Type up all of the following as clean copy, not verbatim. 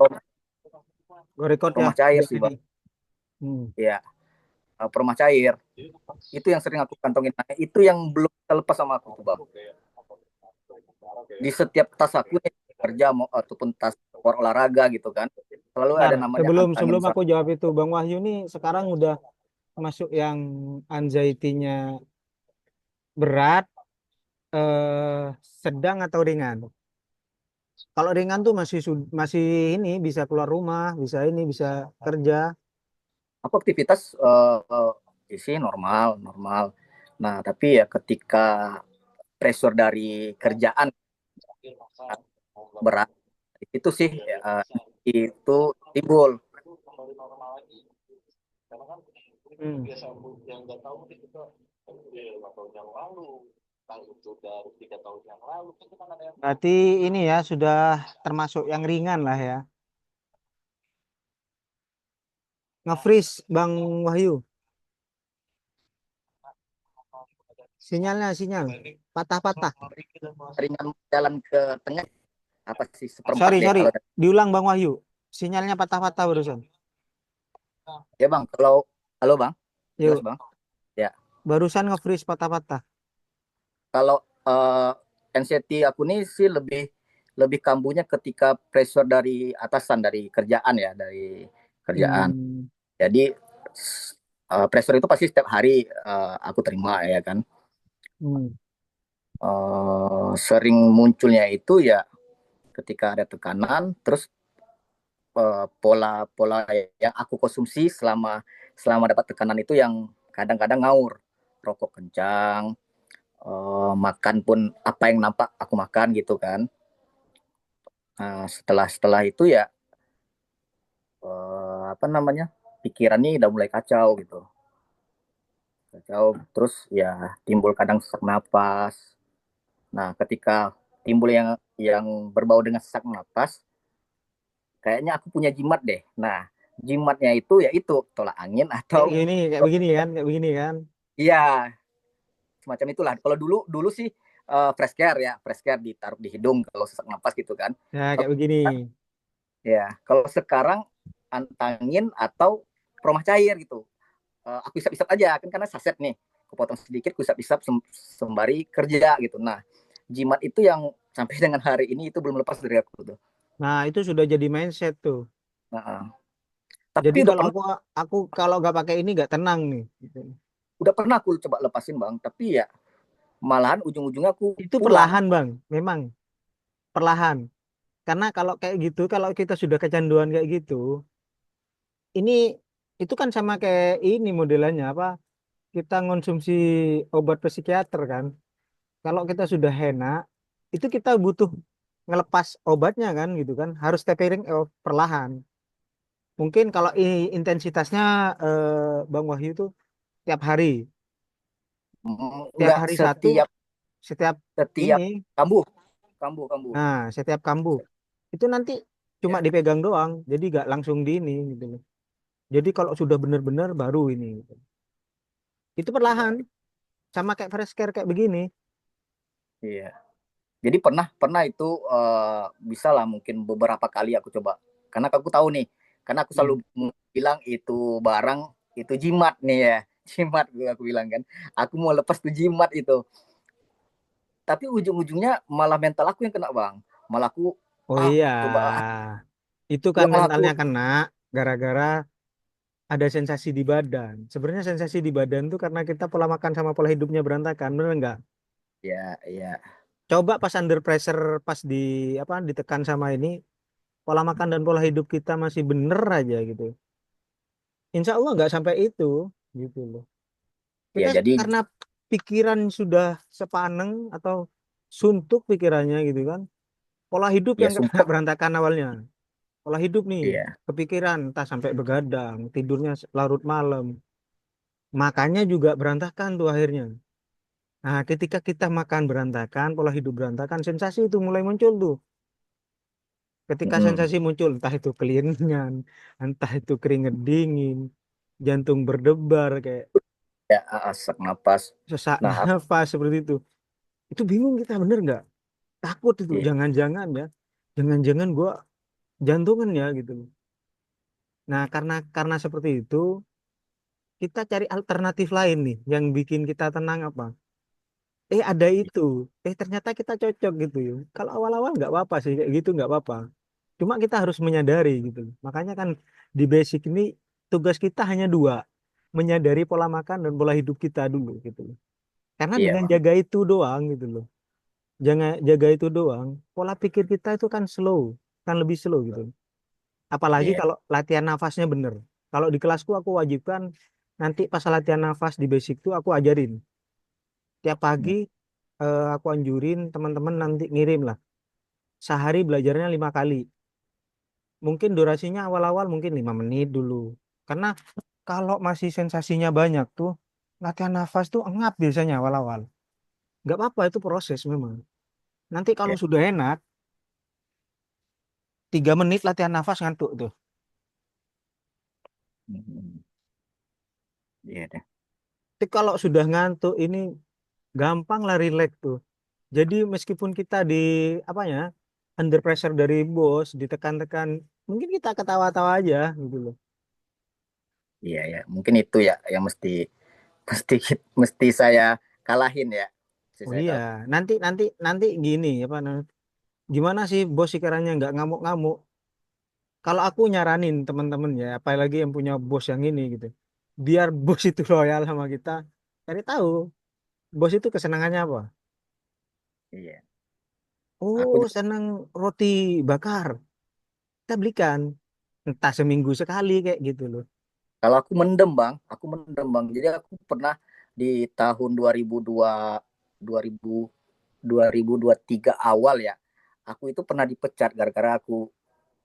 Perumah, Go record ya perumah cair biar sih ini. bang. Hmm. Ya, perumah cair. Itu yang sering aku kantongin. Nah, itu yang belum terlepas sama aku tuh bang. Di setiap tas aku nih, kerja mau ataupun tas olahraga gitu kan, selalu Bentar, ada namanya sebelum antangin sebelum aku jawab itu, Bang Wahyu nih sekarang udah masuk yang anxiety-nya berat, sedang atau ringan. Kalau ringan tuh masih ini bisa keluar rumah, bisa ini bisa kerja. aku aktivitas isi normal normal. Nah tapi ya ketika pressure dari kerjaan berat itu sih itu timbul. Hmm. Berarti ini ya sudah termasuk yang ringan lah ya. Nge-freeze Bang Wahyu. Sinyal patah-patah. Ringan jalan ke tengah apa sih seperempat Sorry, deh sorry. kalau Diulang Bang Wahyu. Sinyalnya patah-patah barusan. ya bang. Kalau halo bang, jelas Yuk, bang. Ya barusan nge-freeze patah-patah. kalau anxiety aku nih sih lebih lebih kambuhnya ketika pressure dari atasan dari kerjaan ya dari kerjaan. Hmm. Jadi pressure itu pasti setiap hari aku terima ya kan. Hmm. Sering munculnya itu ya ketika ada tekanan, terus pola-pola yang aku konsumsi selama selama dapat tekanan itu yang kadang-kadang ngaur, rokok kencang, makan pun apa yang nampak aku makan gitu kan. Nah, setelah setelah itu ya apa namanya pikiran nih udah mulai kacau gitu, kacau terus ya timbul kadang sesak napas. Nah, ketika timbul yang berbau dengan sesak napas, kayaknya aku punya jimat deh. Nah, jimatnya itu ya itu tolak angin atau Kayak begini kan. iya semacam itulah. Kalau dulu dulu sih fresh care ya, fresh care ditaruh di hidung kalau sesak napas gitu kan. Ya, Kalau kayak begini. kalau sekarang antangin atau perumah cair gitu. Aku isap-isap aja kan karena saset nih. Aku potong sedikit, aku isap-isap sembari kerja gitu. Nah, jimat itu yang sampai dengan hari ini itu belum lepas dari aku tuh. Nah, itu sudah jadi mindset tuh. Nah, Jadi tapi udah kalau pernah aku kalau nggak pakai ini nggak tenang nih. Gitu. aku coba lepasin bang, tapi ya malahan ujung-ujungnya aku Itu pulang. perlahan, Bang. Memang perlahan. Karena kalau kayak gitu, kalau kita sudah kecanduan kayak gitu, ini itu kan sama kayak ini modelannya apa? Kita ngonsumsi obat psikiater kan. Kalau kita sudah enak, itu kita butuh ngelepas obatnya kan gitu kan. Harus tapering perlahan. Mungkin kalau intensitasnya Bang Wahyu itu tiap hari, tiap Nggak hari satu, setiap setiap ini. setiap kambuh kambuh kambuh. Nah, setiap kambuh itu nanti cuma Ya, dipegang doang, jadi nggak langsung di ini gitu loh. Jadi kalau sudah benar-benar baru ini, gitu. Itu perlahan, iya sama kayak fresh care kayak begini. iya. Jadi pernah pernah itu bisa lah mungkin beberapa kali aku coba. Karena aku tahu nih, karena aku selalu Hmm. bilang itu barang itu jimat nih ya. Jimat aku bilang kan. Aku mau lepas tuh jimat itu. Tapi ujung-ujungnya malah mental aku yang kena bang. Malah aku Oh iya, coba itu kan ya malah aku mentalnya kena gara-gara ada sensasi di badan. Sebenarnya sensasi di badan tuh karena kita pola makan sama pola hidupnya berantakan, bener nggak? ya ya Coba pas under pressure, pas di apa ditekan sama ini, pola makan dan pola hidup kita masih bener aja gitu. Insya Allah nggak sampai itu, gitu loh. Kita ya jadi karena pikiran sudah sepaneng atau suntuk pikirannya gitu kan. Pola hidup ya yang kena sumpah berantakan awalnya. Pola hidup nih, ya kepikiran, entah sampai begadang, tidurnya larut malam. Makanya juga berantakan tuh akhirnya. Nah, ketika kita makan berantakan, pola hidup berantakan, sensasi itu mulai muncul tuh. Ketika mm, sensasi muncul, entah itu kelingan, entah itu keringet dingin, jantung berdebar kayak ya asak napas. sesak Nah nafas seperti itu. Itu bingung kita bener nggak? Takut itu, iya jangan-jangan ya. Jangan-jangan gua jantungan ya gitu loh. Nah, karena seperti itu, kita cari alternatif lain nih yang bikin kita tenang apa? Ada itu. Ternyata kita cocok gitu ya. Kalau awal-awal nggak apa-apa sih kayak gitu nggak apa-apa. Cuma kita harus menyadari gitu loh. Makanya kan di basic ini tugas kita hanya dua, menyadari pola makan dan pola hidup kita dulu gitu loh. Karena Iya dengan bang. jaga itu doang gitu loh. Jangan jaga itu doang, pola pikir kita itu kan slow, kan lebih slow gitu. Apalagi Iya. kalau latihan nafasnya bener. Kalau di kelasku aku wajibkan nanti pas latihan nafas di basic tuh aku ajarin. Tiap pagi aku anjurin teman-teman nanti ngirim lah. Sehari belajarnya 5 kali. Mungkin durasinya awal-awal mungkin 5 menit dulu. Karena kalau masih sensasinya banyak tuh, latihan nafas tuh engap biasanya awal-awal. Nggak apa-apa itu proses memang. Nanti kalau Iya. sudah enak, 3 menit latihan nafas ngantuk tuh. Hmm. Iya deh. Tapi kalau sudah ngantuk ini gampang lah relax tuh. Jadi meskipun kita di apa ya under pressure dari bos, ditekan-tekan, mungkin kita ketawa-tawa aja gitu loh. Iya ya. Mungkin itu ya yang mesti mesti mesti saya kalahin ya. Mesti Oh saya iya, kalah. nanti nanti nanti gini apa gimana sih bos sekiranya nggak ngamuk-ngamuk? Kalau aku nyaranin teman-teman ya, apalagi yang punya bos yang ini gitu, biar bos itu loyal sama kita, cari tahu bos itu kesenangannya apa. Iya. Oh, Aku juga senang roti bakar. Kita belikan entah seminggu sekali kayak gitu loh. kalau aku mendem bang, aku mendem bang. Jadi aku pernah di tahun 2002 2023 awal ya. Aku itu pernah dipecat gara-gara aku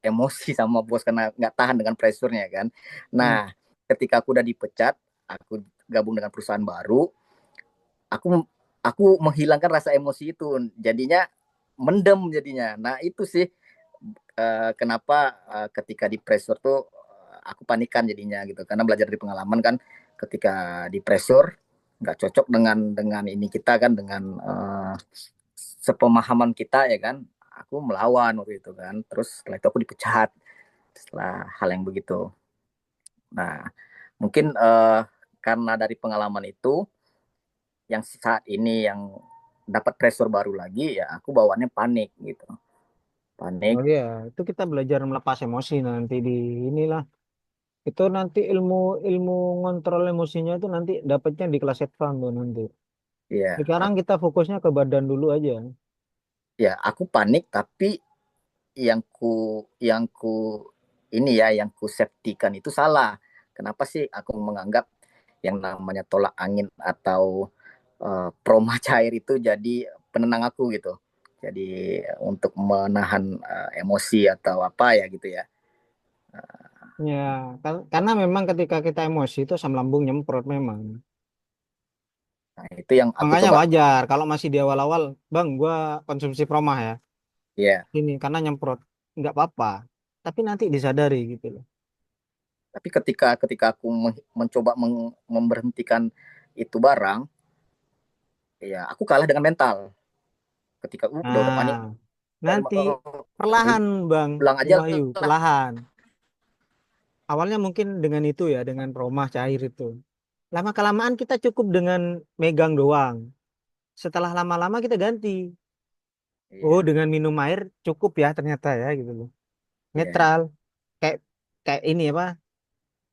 emosi sama bos karena nggak tahan dengan pressure-nya kan. Hmm. Nah, ketika aku udah dipecat, aku gabung dengan perusahaan baru, aku aku menghilangkan rasa emosi itu. Jadinya mendem jadinya. Nah, itu sih kenapa ketika di pressure tuh aku panikan jadinya gitu. Karena belajar dari pengalaman kan ketika di pressure nggak cocok dengan ini kita kan dengan sepemahaman kita ya kan. Aku melawan waktu itu kan. Terus setelah itu aku dipecat setelah hal yang begitu. Nah, mungkin karena dari pengalaman itu, yang saat ini yang dapat pressure baru lagi, ya aku bawaannya panik gitu. Oh Panik, iya, itu kita belajar melepas emosi nanti di inilah. Itu nanti ilmu ilmu ngontrol emosinya itu nanti dapatnya di kelas advance tuh nanti. ya, Sekarang kita fokusnya ke badan dulu aja. ya aku panik, tapi yang ku ini ya, yang ku septikan itu salah. Kenapa sih aku menganggap yang namanya tolak angin atau proma cair itu jadi penenang aku gitu. Jadi untuk menahan emosi atau apa ya gitu ya. Ya, karena memang ketika kita emosi itu asam lambung nyemprot memang. Nah, itu yang aku Makanya coba. wajar kalau masih di awal-awal, Bang, gua konsumsi promah ya. Ya, Ini karena nyemprot nggak apa-apa. Tapi nanti disadari gitu loh. tapi ketika ketika aku mencoba memberhentikan itu barang, ya aku kalah dengan mental. Ketika udah panik, Nah, nanti perlahan, udah Bang pulang aja Wahyu, lah. perlahan. Awalnya mungkin dengan itu ya, dengan promah cair itu. Lama-kelamaan kita cukup dengan megang doang. Setelah lama-lama kita ganti. Oh, Iya, dengan minum air cukup ya ternyata ya gitu loh. iya, Netral. Kayak kayak ini apa?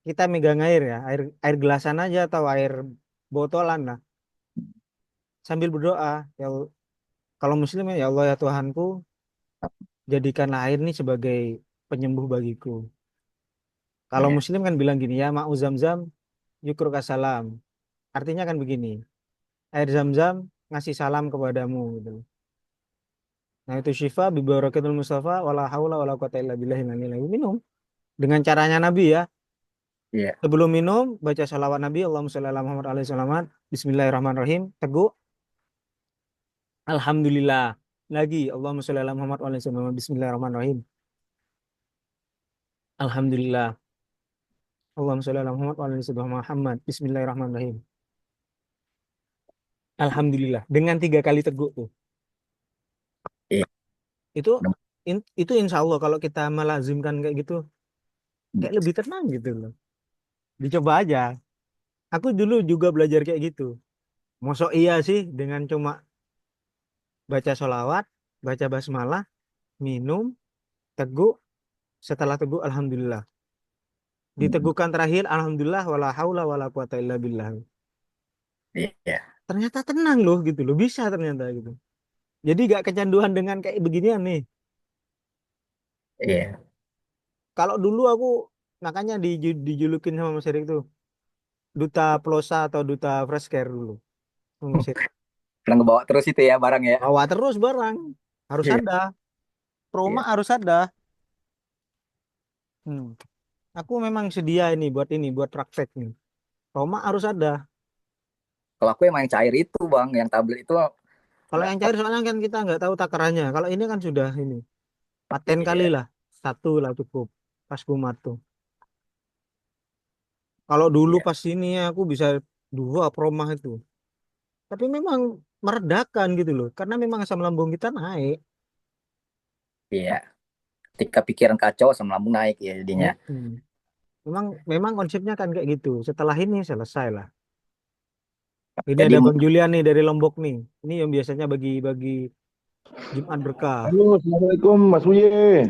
Kita megang air ya, air gelasan aja atau air botolan lah. Sambil berdoa, ya kalau muslim ya Allah ya Tuhanku, jadikanlah air ini sebagai penyembuh bagiku. Kalau iya, muslim kan bilang gini ya, ma'u zam-zam yukruka salam. Artinya kan begini, air zam-zam ngasih salam kepadamu gitu. Nah itu syifa bibarakatul Mustafa wala haula wala quwata illa billahil aliyil azim. Minum dengan caranya Nabi ya. iya, Sebelum minum baca salawat Nabi Allahumma sholli ala Muhammad alaihi salamat. Bismillahirrahmanirrahim. Teguk Alhamdulillah. Lagi Allahumma sholli ala Muhammad alaihi salamat. Bismillahirrahmanirrahim. Alhamdulillah. Allahumma sholli ala Muhammad alaihi salamat. Muhammad. Bismillahirrahmanirrahim. Alhamdulillah. Dengan 3 kali teguk tuh. iya. Itu itu insya Allah kalau kita melazimkan kayak gitu, kayak lebih tenang gitu loh. Dicoba aja. Aku dulu juga belajar kayak gitu. Mosok iya sih dengan cuma baca sholawat, baca basmalah, minum, teguk, setelah teguk alhamdulillah. Diteguhkan terakhir alhamdulillah wala haula wala quwata illa billah. Iya, Ternyata tenang loh gitu loh, bisa ternyata gitu. Jadi gak kecanduan dengan kayak beginian nih. iya. Kalau dulu aku makanya dijulukin sama Mas Erik tuh duta plosa atau duta fresh care dulu sama Mas Erik. Pernah ngebawa terus itu ya barang ya. Bawa terus barang, harus Iya, ada. Proma iya. harus ada. Hmm. Aku memang sedia ini, buat praktek nih. Proma harus ada. Kalau aku emang yang cair itu bang, yang tablet itu Kalau nggak yang cair pernah. soalnya kan kita nggak tahu takarannya. Kalau ini kan sudah ini paten kali Iya, lah. Satu lah cukup. Pas kumat tuh. Kalau dulu iya, pas ini aku bisa dua promah itu. Tapi memang meredakan gitu loh. Karena memang asam lambung kita naik. iya. Ketika pikiran kacau, asam lambung naik ya jadinya. Mm-mm. Memang memang konsepnya kan kayak gitu. Setelah ini selesai lah. Ini Jadi ada Bang Julian nih dari Lombok nih. Ini yang biasanya bagi-bagi Jumat berkah. Halo, Assalamualaikum Mas Uye.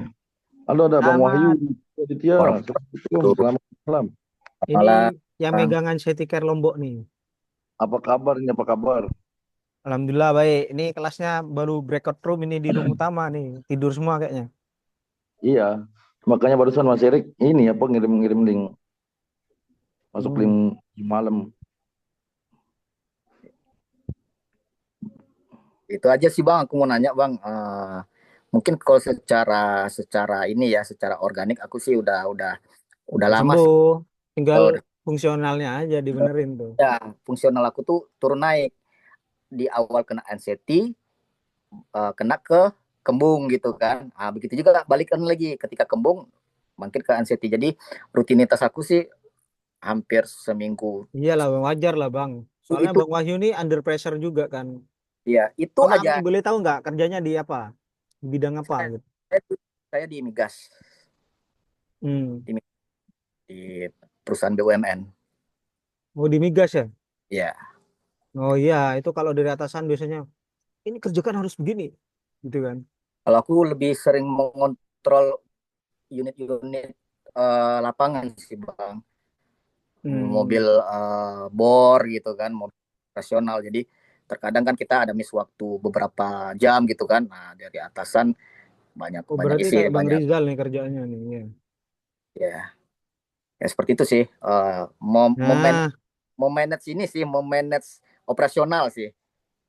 Halo, ada Bang Wahyu Selamat. Aditya. orang Assalamualaikum, itu selamat malam. Ini malah yang megangan Cetiker Lombok nih. Apa kabar ini, apa kabar? Alhamdulillah baik. Ini kelasnya baru breakout room ini di room utama nih. Tidur semua kayaknya. Iya, makanya barusan Mas Erik ini apa ngirim-ngirim link, masuk Hmm. link malam. itu aja sih bang. Aku mau nanya bang. Mungkin kalau secara secara ini ya, secara organik aku sih udah Udah lama sih. sembuh. Tinggal Udah, fungsionalnya aja dibenerin tuh. ya, fungsional aku tuh turun naik di awal kena anxiety, kena ke kembung gitu kan. Begitu juga balikan lagi ketika kembung makin ke anxiety. Jadi rutinitas aku sih hampir seminggu. Iyalah wajar lah Bang. Soalnya Itu Bang Wahyu ini under pressure juga kan. ya, itu Kalau aja. boleh tahu nggak kerjanya di apa? Di bidang apa Saya, gitu? saya di migas, Hmm. di, di perusahaan BUMN. Mau di migas ya? Ya, Oh iya, itu kalau dari atasan biasanya ini kerjakan harus begini, gitu kan? kalau aku lebih sering mengontrol unit-unit lapangan sih bang, Hmm. mobil bor gitu kan, mobil operasional. Jadi terkadang kan kita ada miss waktu beberapa jam gitu kan. Nah dari atasan banyak Oh banyak berarti isi kayak Bang banyak Rizal nih kerjaannya nih. Ya. ya, ya seperti itu sih. Momen Nah, memanage ini sih, memanage operasional sih.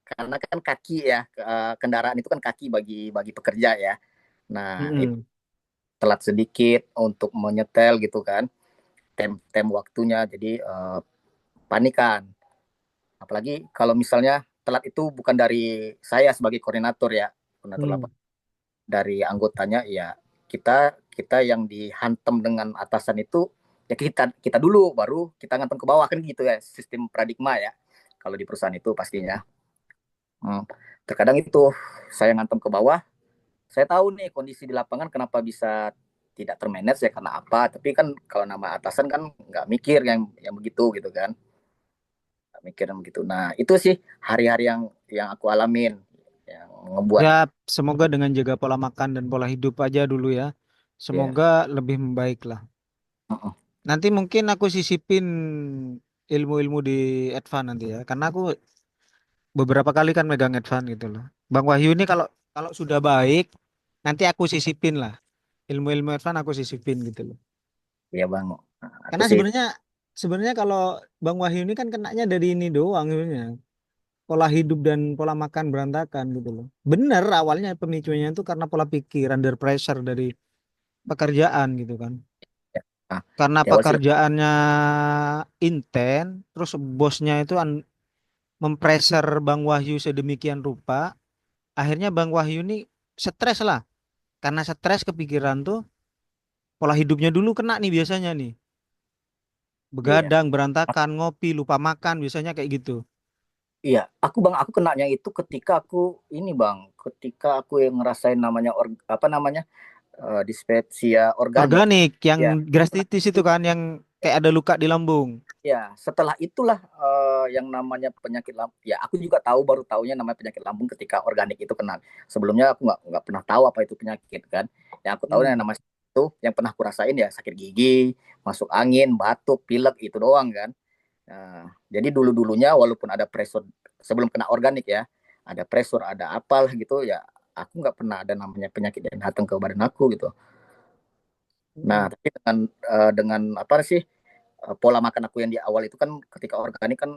Karena kan kaki ya, kendaraan itu kan kaki bagi bagi pekerja ya. Nah itu mm-mm. telat sedikit untuk menyetel gitu kan, tem waktunya, jadi panikan. Apalagi kalau misalnya telat itu bukan dari saya sebagai koordinator ya, koordinator Hmm. lapangan, dari anggotanya ya, kita kita yang dihantam dengan atasan itu ya, kita kita dulu baru kita ngantam ke bawah kan gitu ya, sistem paradigma ya kalau di perusahaan itu pastinya. Hmm. Terkadang itu saya ngantam ke bawah, saya tahu nih kondisi di lapangan kenapa bisa tidak termanage ya, karena apa, tapi kan kalau nama atasan kan nggak mikir yang begitu gitu kan, nggak mikir yang begitu. Nah itu sih hari-hari yang aku alamin, yang ngebuat Ya, semoga dengan jaga pola makan dan pola hidup aja dulu ya. ya. Semoga lebih membaik lah. Uh-uh. Nanti mungkin aku sisipin ilmu-ilmu di Advan nanti ya. Karena aku beberapa kali kan megang Advan gitu loh. Bang Wahyu ini kalau kalau sudah baik, nanti aku sisipin lah. Ilmu-ilmu Advan aku sisipin gitu loh. Ya bang, aku Karena sih sebenarnya sebenarnya kalau Bang Wahyu ini kan kenanya dari ini doang sebenarnya. Pola hidup dan pola makan berantakan gitu loh. Bener awalnya pemicunya itu karena pola pikir under pressure dari pekerjaan gitu kan. ya, nah, Karena di awal sih pekerjaannya inten, terus bosnya itu mempressure Bang Wahyu sedemikian rupa, akhirnya Bang Wahyu ini stres lah. Karena stres kepikiran tuh pola hidupnya dulu kena nih biasanya nih. iya Begadang, berantakan, ngopi, lupa makan biasanya kayak gitu. Iya, aku kenanya itu ketika aku ini bang, ketika aku yang ngerasain namanya apa namanya dispepsia organik. Organik yang Ya, aku kena gastritis itu kan yang kayak ada luka di lambung. ya, setelah itulah yang namanya penyakit lambung. Ya, aku juga tahu baru taunya namanya penyakit lambung ketika organik itu kena. Sebelumnya aku nggak pernah tahu apa itu penyakit kan. Yang aku tahu yang Hmm. namanya itu yang pernah aku rasain ya sakit gigi, masuk angin, batuk, pilek itu doang kan. Nah, jadi dulu-dulunya walaupun ada pressure sebelum kena organik ya, ada pressure, ada apalah gitu ya, aku nggak pernah ada namanya penyakit yang datang ke badan aku gitu. Nah, Hmm. tapi dengan apa sih pola makan aku yang di awal itu kan ketika organik kan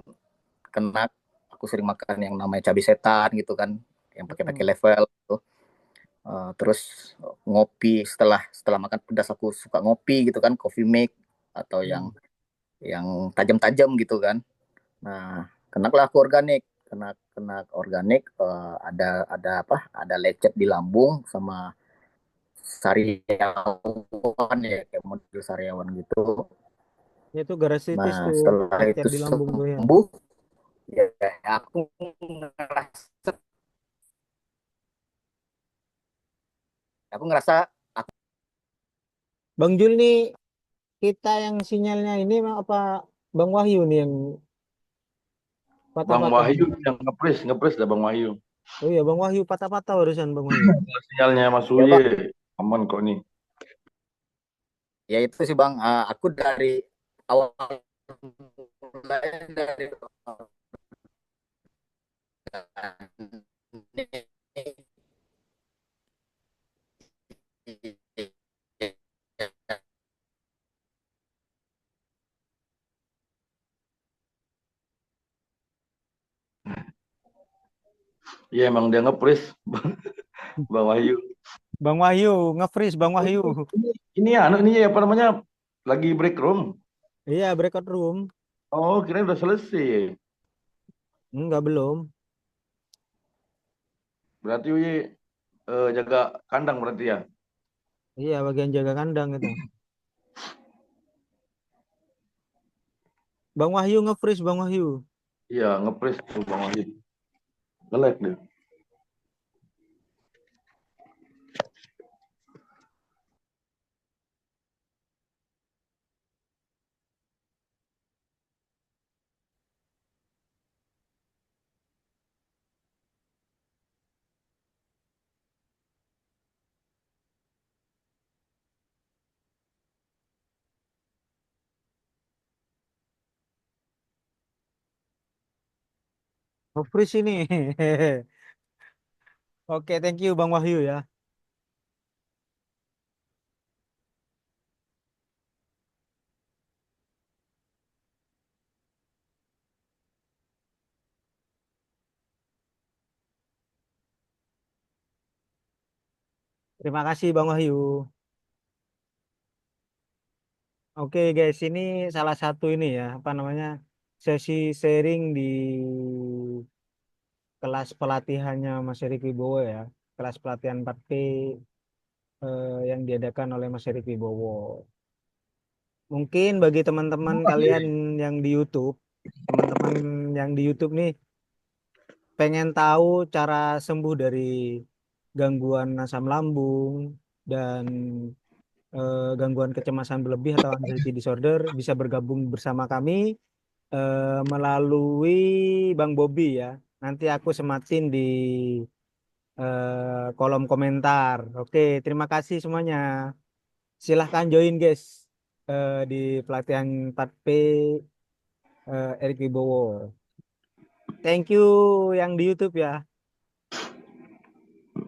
kena aku sering makan yang namanya cabai setan gitu kan yang pakai-pakai Hmm. level gitu. Terus ngopi setelah setelah makan pedas aku suka ngopi gitu kan coffee make atau Hmm. yang tajam-tajam gitu kan. Nah, kenalah aku organik, kena kena organik ada apa? Ada lecet di lambung sama sariawan ya kayak model sariawan gitu. Itu gastritis Nah, tuh, setelah lecet itu di lambung tuh ya. sembuh ya aku ngerasa aku ngerasa Bang Jul nih, kita yang sinyalnya ini apa Bang Wahyu nih yang Bang patah-patah Wahyu nih? yang ngepres dah Bang Wahyu. Oh iya, Bang Wahyu patah-patah barusan Bang Wahyu. Sinyalnya Mas ya Uye bang aman kok nih. ya itu sih bang. Aku dari awal mulai dari Iya emang dia ngepres Bang Wahyu. Bang Wahyu, nge-freeze Bang Wahyu. Ini anu ini apa namanya? Lagi break room. Iya, breakout room. Oh, kira udah selesai. Enggak, belum. Berarti Uye jaga kandang berarti ya. Iya, bagian jaga kandang itu. Bang Wahyu nge-freeze Bang Wahyu. Iya, ngepres tuh Bang Wahyu. Nge-lag deh. Nge-freeze ini. Oke, thank you Bang Wahyu ya. Terima kasih Bang Wahyu. Oke guys, ini salah satu ini ya, apa namanya, sesi sharing di kelas pelatihannya Mas Erik Wibowo ya. Kelas pelatihan 4P yang diadakan oleh Mas Erik Wibowo. Mungkin bagi teman-teman kalian yang di YouTube, teman-teman yang di YouTube nih pengen tahu cara sembuh dari gangguan asam lambung dan gangguan kecemasan berlebih atau anxiety disorder, bisa bergabung bersama kami melalui Bang Bobi ya. Nanti aku sematin di kolom komentar. Oke, terima kasih semuanya. Silahkan join guys di pelatihan 4P Erik Wibowo. Thank you yang di YouTube ya.